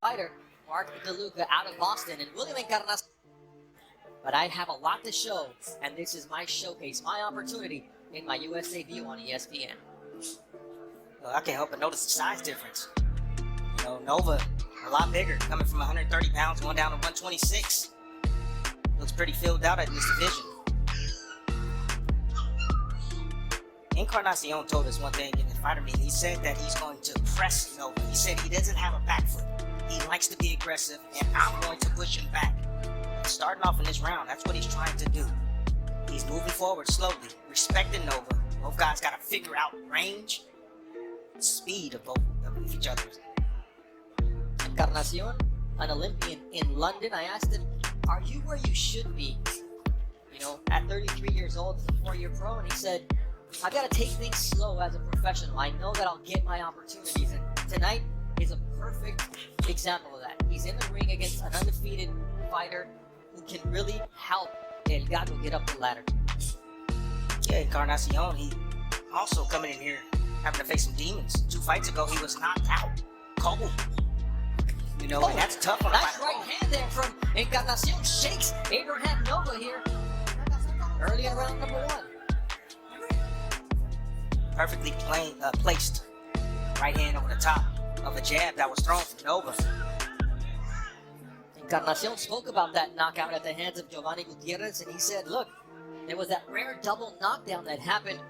fighter, Mark DeLuca out of Boston, and William Encarnacion. But I have a lot to show, and this is my showcase, my opportunity in my US debut on ESPN. Well, I can't help but notice the size difference. You know, Nova, a lot bigger, coming from 130 pounds, going down to 126. Looks pretty filled out at this division. Encarnacion told us one thing in the fighter meeting. He said that he's going to press Nova. He said he doesn't have a back foot. He likes to be aggressive, and I'm going to push him back. Starting off in this round, that's what he's trying to do. He's moving forward slowly, respecting Nova. Both guys got to figure out range, speed of both of each other. Encarnacion, an Olympian in London, I asked him, are you where you should be? You know, at 33 years old, as a 4-year pro, and he said, I got to take things slow as a professional. I know that I'll get my opportunities, and tonight is a perfect example of that. He's in the ring against an undefeated fighter who can really help El Gato get up the ladder. Yeah, Encarnacion, he also coming in here having to face some demons. 2 fights ago, he was knocked out, cold. You know, and that's tough on a nice fighter. right hand there from Encarnacion. Shakes Abraham Nova here early in round number 1. Perfectly placed right hand over the top of a jab that was thrown from Nova. Encarnacion spoke about that knockout at the hands of Giovanni Gutierrez, and he said, look, there was that rare double knockdown that happened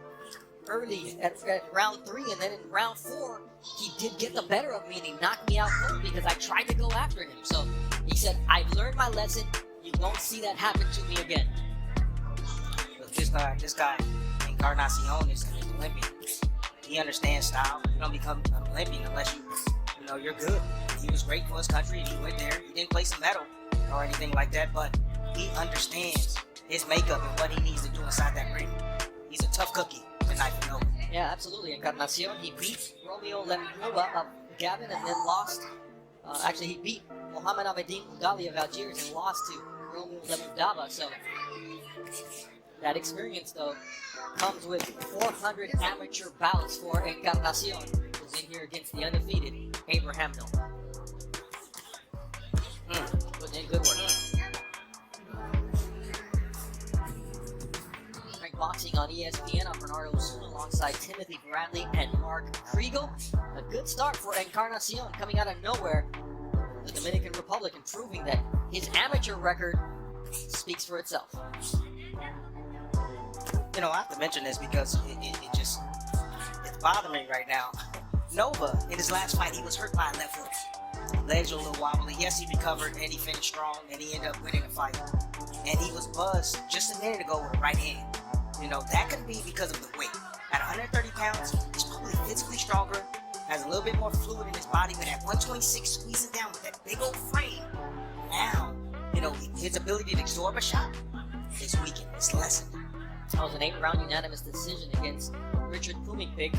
early at round 3, and then in round 4, he did get the better of me, and he knocked me out cold because I tried to go after him. So he said, I've learned my lesson. You won't see that happen to me again. But this guy, Encarnacion, is an Olympian. He understands style. You don't become an Olympian unless you know you're good. He was great for his country, and he went there. He didn't place a medal or anything like that, but he understands his makeup and what he needs to do inside that ring. He's a tough cookie tonight for Nova. Yeah, absolutely. Encarnacion, he beat Romeo Lemnova of Gabon and then lost. Actually, he beat Mohamed Abedin Ugali of Algiers and lost to Romeo Lemnova. So that experience, though, comes with 400 amateur bouts for Encarnacion, who's in here against the undefeated Abraham Nova. Putting in good work. Boxing on ESPN. I'm Bernardo Osuna alongside Timothy Bradley and Mark Kriegel. A good start for Encarnacion coming out of nowhere. The Dominican Republic, and proving that his amateur record speaks for itself. You know, I have to mention this because it's bothering me right now. Nova, in his last fight, he was hurt by a left hook. Legs were a little wobbly. Yes, he recovered and he finished strong and he ended up winning the fight. And he was buzzed just a minute ago with a right hand. You know, that could be because of the weight. At 130 pounds, he's probably physically stronger, has a little bit more fluid in his body, but at 126, squeezing down with that big old frame. Now, you know, his ability to absorb a shot is weakened, it's lessened. That was an 8-round unanimous decision against Richard Pumikpik.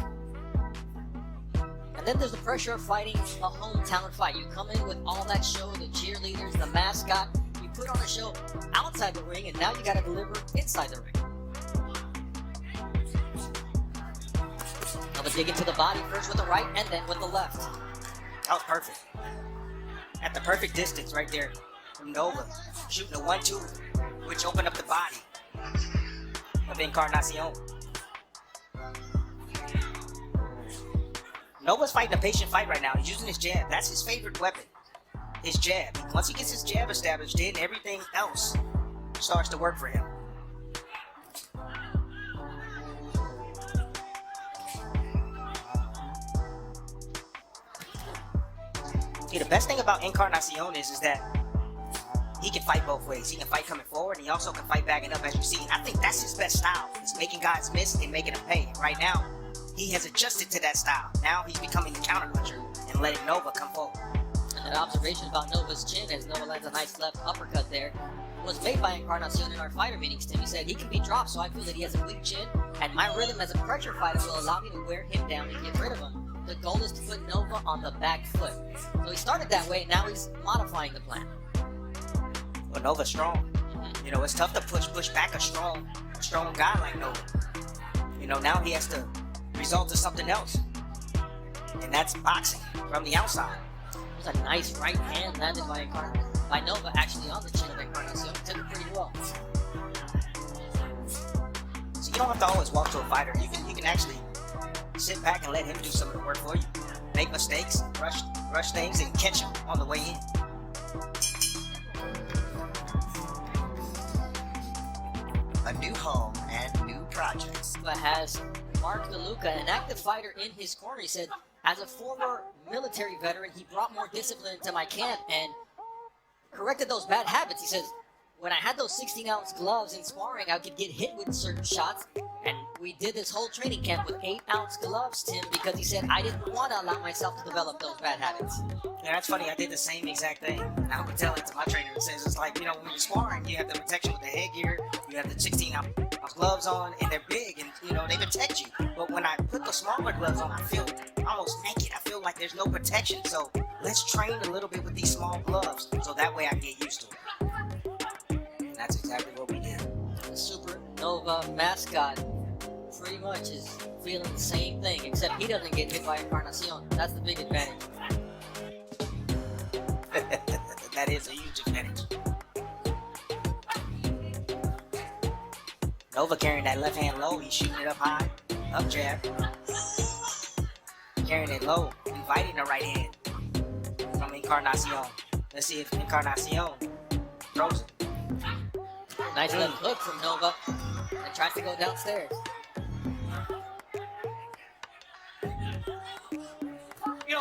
And then there's the pressure of fighting a hometown fight. You come in with all that show, the cheerleaders, the mascot. You put on a show outside the ring, and now you got to deliver inside the ring. Now dig into the body first with the right and then with the left. That was perfect. At the perfect distance right there from Nova, shooting a 1-2, which opened up the body of Encarnacion. Nova's fighting a patient fight right now. He's using his jab. That's his favorite weapon, his jab. Once he gets his jab established, then everything else starts to work for him. See, the best thing about Encarnacion is that he can fight both ways. He can fight coming forward, and he also can fight backing up, as you see. And I think that's his best style, is making guys miss and making them pay. And right now, he has adjusted to that style. Now he's becoming the counterpuncher and letting Nova come forward. And that observation about Nova's chin, as Nova lands a nice left uppercut there, was made by Encarnacion in our fighter meetings. Tim, he said he can be dropped, so I feel that he has a weak chin, and my rhythm as a pressure fighter will allow me to wear him down and get rid of him. The goal is to put Nova on the back foot. So he started that way, and now he's modifying the plan. Well, Nova's strong. You know, it's tough to push back a strong guy like Nova. You know, now he has to resort to something else. And that's boxing from the outside. was a nice right hand landed by Nova, actually on the chin of Encarnacion. Took it pretty well. So you don't have to always walk to a fighter. You can actually sit back and let him do some of the work for you. Make mistakes, rush things, and catch him on the way in. A new home and new projects. But has Mark DeLuca, an active fighter in his corner, he said, as a former military veteran, he brought more discipline into my camp and corrected those bad habits. He says, when I had those 16-ounce gloves in sparring, I could get hit with certain shots. And we did this whole training camp with 8-ounce gloves, Tim, because he said I didn't want to allow myself to develop those bad habits. Yeah, that's funny. I did the same exact thing. And I would tell it to my trainer. It says it's like, when you're sparring, you have the protection with the headgear, you have the 16-ounce gloves on, and they're big, and they protect you. But when I put the smaller gloves on, I feel almost naked. I feel like there's no protection. So let's train a little bit with these small gloves, so that way I can get used to it. And that's exactly what we did. The Supernova mascot pretty much is feeling the same thing, except he doesn't get hit by Encarnacion. That's the big advantage. That is a huge advantage. Nova carrying that left hand low. He's shooting it up high. Up jab. Carrying it low. Inviting the right hand from Encarnacion. Let's see if Encarnacion throws it. Nice left hook from Nova. And tries to go downstairs.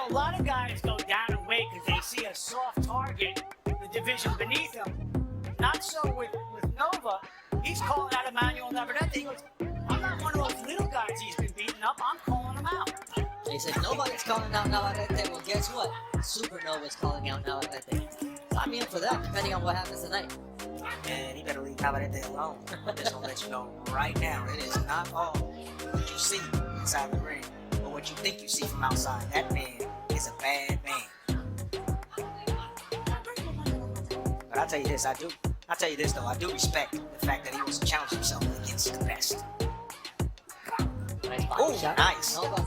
A lot of guys go down and wait because they see a soft target in the division beneath them. Not so with Nova. He's calling out Emmanuel Navarrete. He goes, I'm not one of those little guys he's been beating up. I'm calling him out. He said, nobody's calling out Navarrete. Well, guess what? Supernova's calling out Navarrete. Sign me up for that, depending on what happens tonight. And he better leave Navarrete alone. I'm just going to let you know right now, it is not all what you see inside the ring, but what you think you see from outside. That man is a bad man. But I'll tell you this, though. I do respect the fact that he was challenging himself against the best. Nice body Oh, shot. nice. Nova.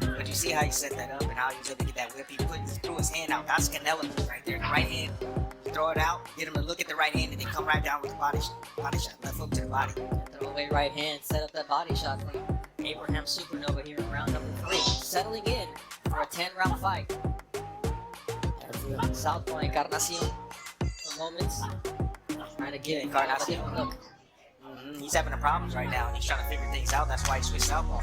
But you see how he set that up and how he was able to get that whip. He threw his hand out. That's Canelo right there. The right hand. Throw it out. Get him to look at the right hand and then come right down with the body shot. Left hook to the body. Throw away right hand. Set up that body shot from Abraham Supernova here in round number 3. Settling in for a 10-round fight. As the Southpaw Encarnacion for moments. Trying to get Encarnacion. look. He's having the problems right now and he's trying to figure things out. That's why he switched Southpaw.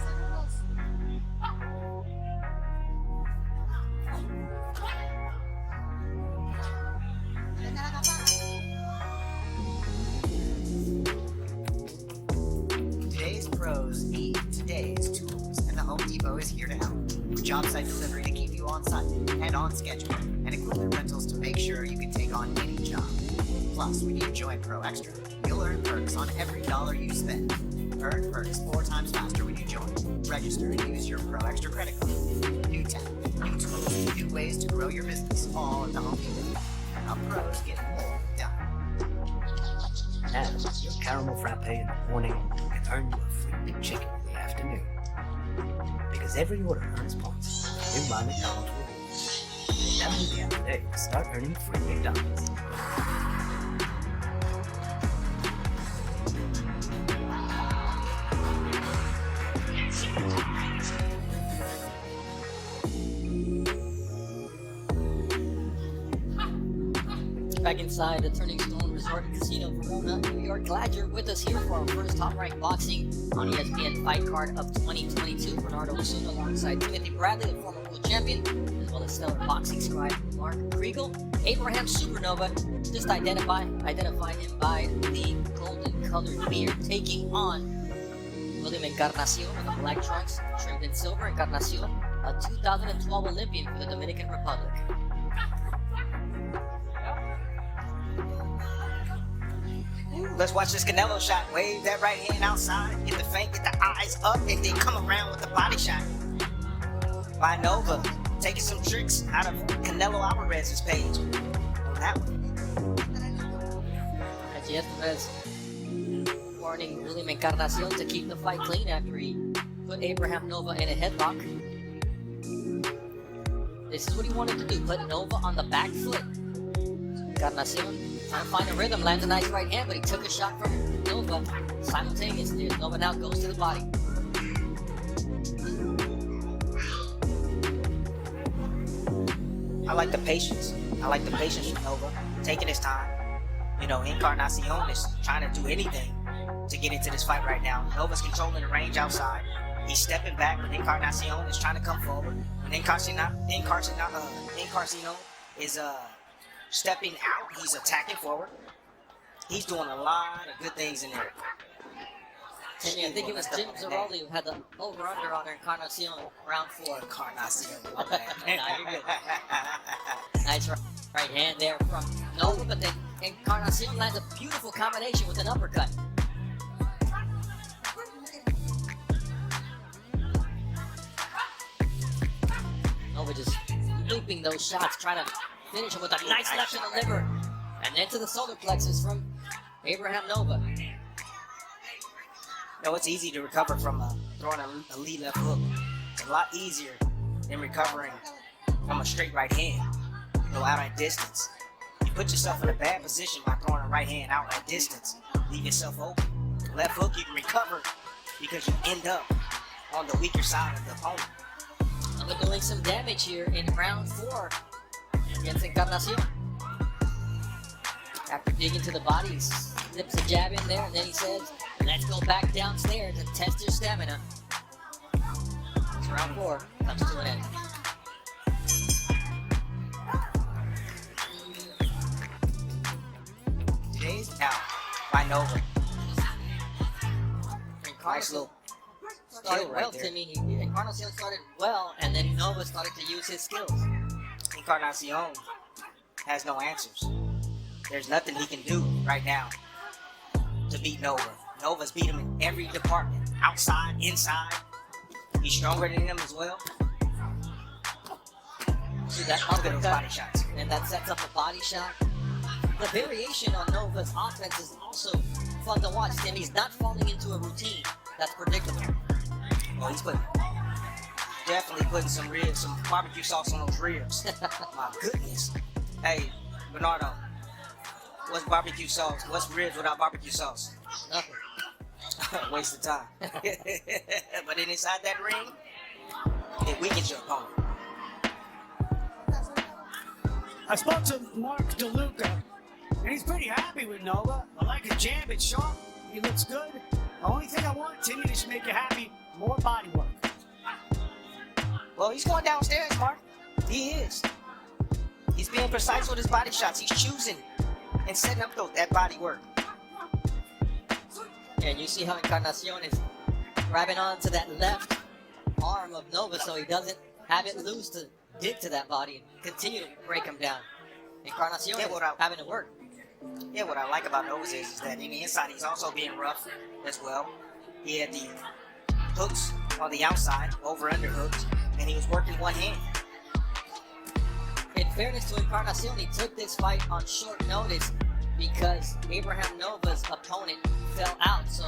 Today's pros need today's tools, and the Home Depot is here to help. With job site delivery to keep you on site and on schedule, and equipment rentals to make sure you can take on any job. Plus, when you join Pro Extra, you'll earn perks on every dollar you spend. Earn perks 4 times faster when you join. Register and use your Pro Extra credit card. New tech, new tools, new ways to grow your business, all at the Home Depot. How pros get more done. And your caramel frappe in the morning can earn you a free big chicken in the afternoon. Because every order earns points. New My McDonald's rewards. That will be out today to start earning free McDonald's. Back inside the Turning Stone Resort and Casino, Verona, New York. Glad you're with us here for our first top-ranked boxing on ESPN fight card of 2022. Bernardo Osuna alongside Timothy Bradley, the former world champion, as well as stellar boxing scribe Mark Kriegel. Abraham Supernova, just identify him by the golden-colored beard, taking on William Encarnacion with the black trunks trimmed in silver. Encarnacion, a 2012 Olympian for the Dominican Republic. Let's watch this Canelo shot. Wave that right hand outside. Get the feint, get the eyes up, and then come around with the body shot. By Nova. Taking some tricks out of Canelo Alvarez's page. On that one. Reggie Estevez warning William Encarnacion to keep the fight clean after he put Abraham Nova in a headlock. This is what he wanted to do, put Nova on the back foot. Encarnacion trying to find a rhythm, lands a nice right hand, but he took a shot from Nova simultaneously. Nova now goes to the body. I like the patience. I like the patience with Nova, taking his time. You know, Encarnacion is trying to do anything to get into this fight right now. Nova's controlling the range outside. He's stepping back, but Encarnacion is trying to come forward. When Encarnacion is stepping out, he's attacking forward. He's doing a lot of good things in there. Timmy, I think it was Jim Zaroli who had the over-under on Encarnacion round 4. Encarnacion, my bad. Nah, you're good. Nice right hand there from Nova, but then Encarnacion lands a beautiful combination with an uppercut. Nova just looping those shots, trying to finish him with a nice left to the liver. And then to the solar plexus from Abraham Nova. No, it's easy to recover from throwing a lead left hook. It's a lot easier than recovering from a straight right hand. Go out at distance. You put yourself in a bad position by throwing a right hand out at distance. Leave yourself open. Left hook, you can recover because you end up on the weaker side of the opponent. Nova doing some damage here in round 4 against Encarnacion. After digging to the body, he slips a jab in there, and then he says, let's go back downstairs and test your stamina. So round 4 comes to an end. Today's out by Nova. Nice little Started kill well, right there. Timmy. Encarnacion started well, and then Nova started to use his skills. Encarnacion has no answers. There's nothing he can do right now to beat Nova. Nova's beat him in every department, outside, inside. He's stronger than him as well. See that Look at those uppercut, body shots. and that sets up a body shot. The variation on Nova's offense is also fun to watch, Tim. He's not falling into a routine that's predictable. Well, he's definitely putting some barbecue sauce on those ribs. My goodness. Hey, Bernardo, what's barbecue sauce? What's ribs without barbecue sauce? Nothing. Waste of time. But then inside that ring, it weakens your opponent. I spoke to Mark DeLuca, and he's pretty happy with Nova. I like his jab, it's sharp, he looks good. The only thing I want, Timmy, to make you happy, more body work. Well, he's going downstairs, Mark. He is. He's being precise with his body shots. He's choosing and setting up that body work. And you see how Encarnacion is grabbing onto that left arm of Nova so he doesn't have it loose to dig to that body and continue to break him down. Encarnacion is having to work. Yeah, what I like about Nova's is that in the inside, he's also being rough as well. He had the hooks on the outside, over-under hooks, and he was working one hand. In fairness to Encarnacion, he took this fight on short notice because Abraham Nova's opponent fell out. So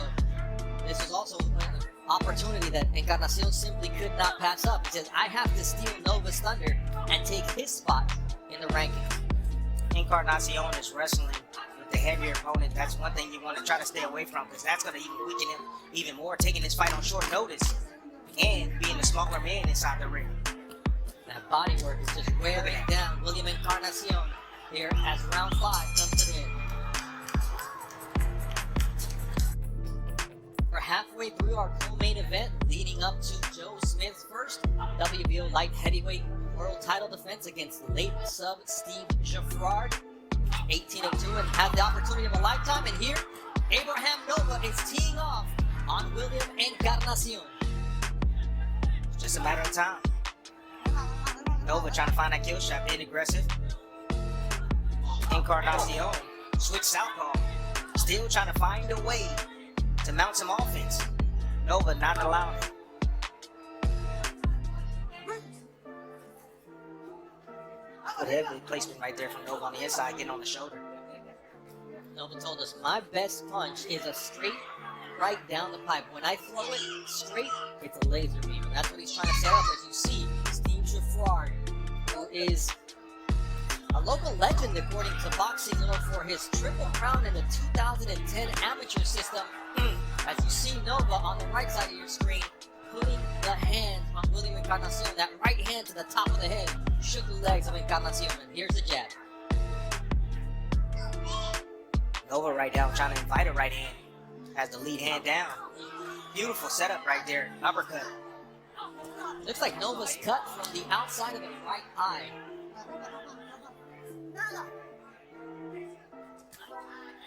this was also an opportunity that Encarnacion simply could not pass up. He says, I have to steal Nova's thunder and take his spot in the rankings. Encarnacion is wrestling with the heavier opponent. That's one thing you want to try to stay away from because that's going to even weaken him even more, taking this fight on short notice and being the smaller man inside the ring. That body work is just wearing down William Encarnacion here as round 5 comes to the end. We're halfway through our co-main event leading up to Joe Smith's first WBO light heavyweight world title defense against late sub Steve Jaffrard, 18-2, and had the opportunity of a lifetime. And here, Abraham Nova is teeing off on William Encarnacion. It's just a matter of time. Nova trying to find that kill shot, being aggressive. Encarnacion, switch southpaw, still trying to find a way to mount some offense. Nova not allowing it. Good heavy placement right there from Nova on the inside, getting on the shoulder. Nova told us, my best punch is a straight right down the pipe. When I throw it straight, it's a laser beam. And that's what he's trying to set up. As you see, Steve Jaffrard is a local legend according to Boxing Lore for his triple crown in the 2010 amateur system. As you see Nova on the right side of your screen, putting the hand on William Encarnacion, that right hand to the top of the head, shook the legs of Encarnacion, and here's the jab. Nova right down, trying to invite a right hand. Has the lead hand down. Beautiful setup right there. Uppercut. Looks like Nova's cut from the outside of the right eye.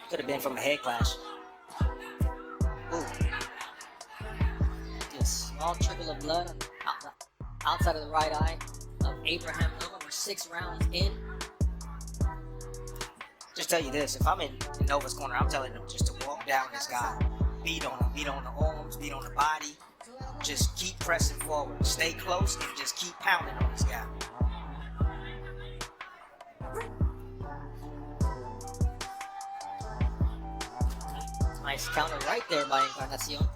Could have been from a head clash. Ooh. Just a small trickle of blood on the outside of the right eye of Abraham Nova. We're 6 rounds in. Just tell you this, if I'm in Nova's corner, I'm telling him just to walk down this guy. Beat on him, beat on the arms, beat on the body. Just keep pressing forward. Stay close and just keep pounding on this guy. Nice counter right there by Encarnacion.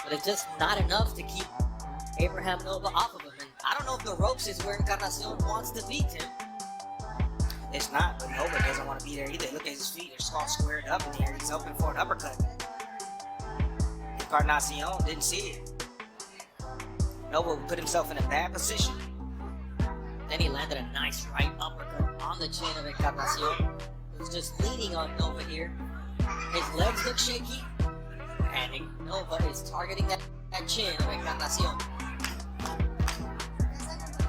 But it's just not enough to keep Abraham Nova off of him. And I don't know if the ropes is where Encarnacion wants to beat him. It's not, but Nova doesn't want to be there either. Look at his feet, they're all squared up in here. He's hoping for an uppercut. Encarnacion didn't see it. Nova put himself in a bad position. Then he landed a nice right uppercut on the chin of Encarnacion. He's just leaning on Nova here. His legs look shaky, and Nova is targeting that chin of Encarnacion.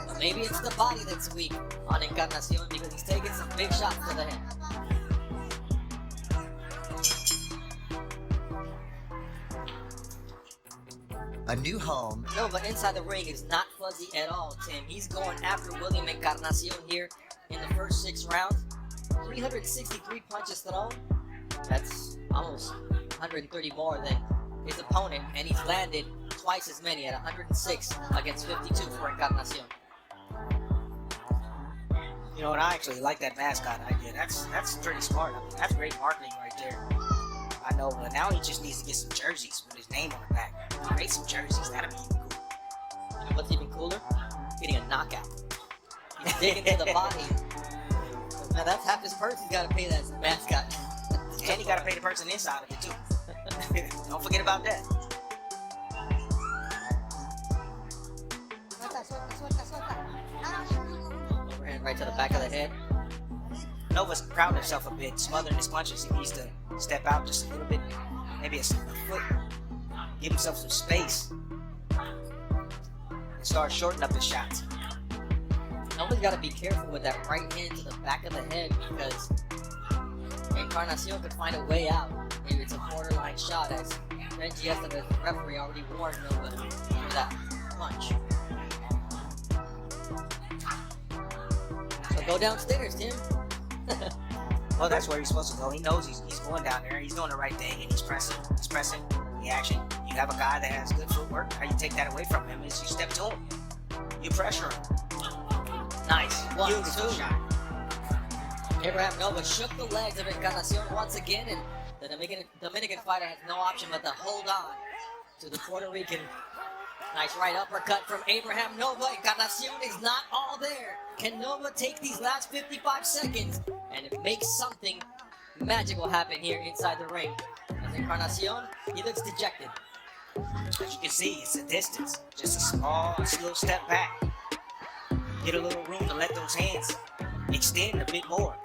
But maybe it's the body that's weak on Encarnacion because he's taking some big shots to the head. A new home. Nova inside the ring is not fuzzy at all, Tim. He's going after William Encarnacion here in the first 6 rounds. 363 punches thrown. That's almost 130 more than his opponent, and he's landed twice as many at 106 against 52 for Encarnacion. You know what? I actually like that mascot idea. That's pretty smart. I mean, that's great marketing right there. I know, but now he just needs to get some jerseys with his name on the back. Create some jerseys. That'd be even cool. You know what's even cooler? Getting a knockout. He's digging to the body. Now that's half his purse he's got to pay that mascot. And he got to pay the person inside of it too. Don't forget about that. Overhand right to the back of the head. Nova's crowding himself a bit, smothering his punches. He needs to step out just a little bit, maybe a foot, give himself some space, and start shortening up his shots. Nova's got to be careful with that right hand to the back of the head because Encarnacion could find a way out. Maybe it's a borderline shot, as Renji Estevez, the referee, already warned Nova for that punch. So go downstairs, Tim. Well, that's where he's supposed to go. He knows he's going down there. He's doing the right thing, and he's pressing. He's pressing the action. You have a guy that has good footwork. How you take that away from him is you step to him. You pressure him. Nice. 1, Beautiful 2. shot. Abraham Nova shook the legs of Encarnacion once again, and the Dominican fighter has no option but to hold on to the Puerto Rican. Nice right uppercut from Abraham Nova. Encarnacion is not all there. Can Nova take these last 55 seconds and make something magical happen here inside the ring? As Encarnacion, he looks dejected. As you can see, it's a distance. Just a small, slow step back. Get a little room to let those hands extend a bit more.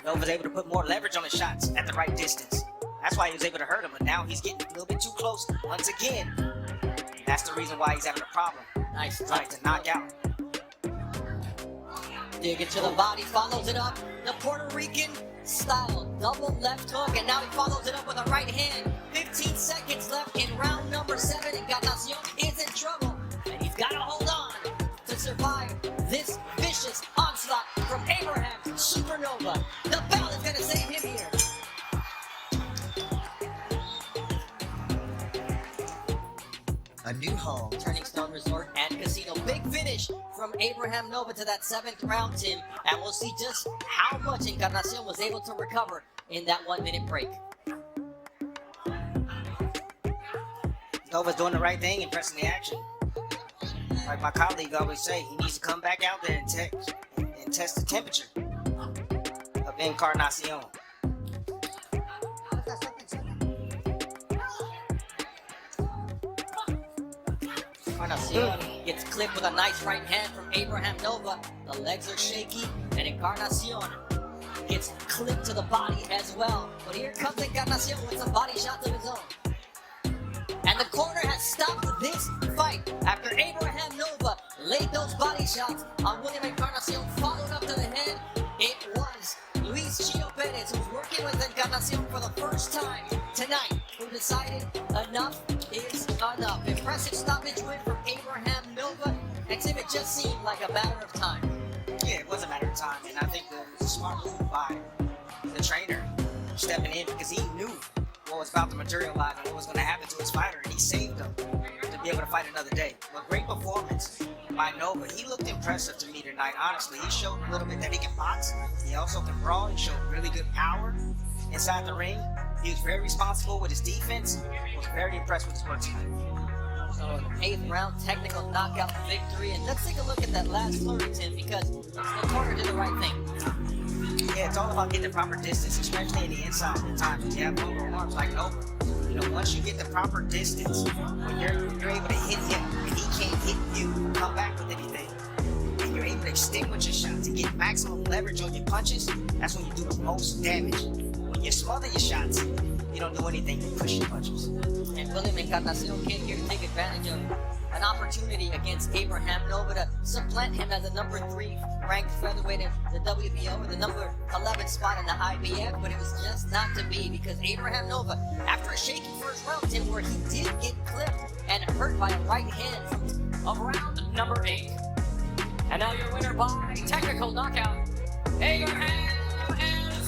Nova's able to put more leverage on his shots at the right distance. That's why he was able to hurt him, but now he's getting a little bit too close once again. That's the reason why he's having a problem. Nice. Trying to knock out. Dig it to the body, follows it up. The Puerto Rican style double left hook, and now he follows it up with a right hand. 15 seconds left in round number 7. Encarnacion is in trouble, and he's got to hold on to survive this vicious onslaught from Abraham Supernova. The bell is going to save him here. A new home. Turning Stone Resort and Casino. Big finish from Abraham Nova to that 7th round, Tim. And we'll see just how much Encarnacion was able to recover in that 1-minute break. Nova's doing the right thing and pressing the action. like my colleague always say, he needs to come back out there and test the temperature of Encarnacion. Encarnacion gets clipped with a nice right hand from Abraham Nova. The legs are shaky, and Encarnacion gets clipped to the body as well. But here comes Encarnacion with some body shots of his own. And the corner has stopped this fight after Abraham Nova laid those body shots on William Encarnacion, followed up to the head. It was Luis Chio Perez, who's working with Encarnacion for the first time tonight, who decided enough is enough. Impressive stoppage win from Abraham Nova. And Tim, it just seemed like a matter of time. Yeah, it was a matter of time, and I think that it was a smart move by the trainer stepping in because he knew what was about to materialize and what was going to happen to his fighter, and he saved him to be able to fight another day. But great performance by Nova. He looked impressive to me tonight, honestly. He showed a little bit that he can box. He also can brawl. He showed really good power inside the ring. He was very responsible with his defense. Was very impressed with his work tonight. So an 8th round technical knockout victory. And let's take a look at that last flurry, Tim, because the corner did the right thing. Yeah, it's all about getting the proper distance, especially in the inside at times. When you have longer arms like Nova, you know, once you get the proper distance, when you're able to hit him and he can't hit you, come back with anything, and you're able to extinguish your shots and get maximum leverage on your punches, that's when you do the most damage. When you smother your shots, you don't do anything, you push your punches. And William Encarnacion came here to take advantage of an opportunity against Abraham Nova to supplant him as a number 3 ranked featherweight in the WBO or the number 11 spot in the IBF, but it was just not to be because Abraham Nova, after a shaky first round, Tim, where he did get clipped and hurt by a right hand of round number 8. And now your winner by technical knockout, Abraham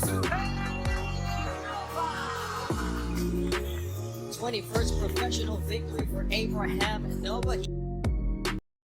Nova. 21st professional victory for Abraham Nova.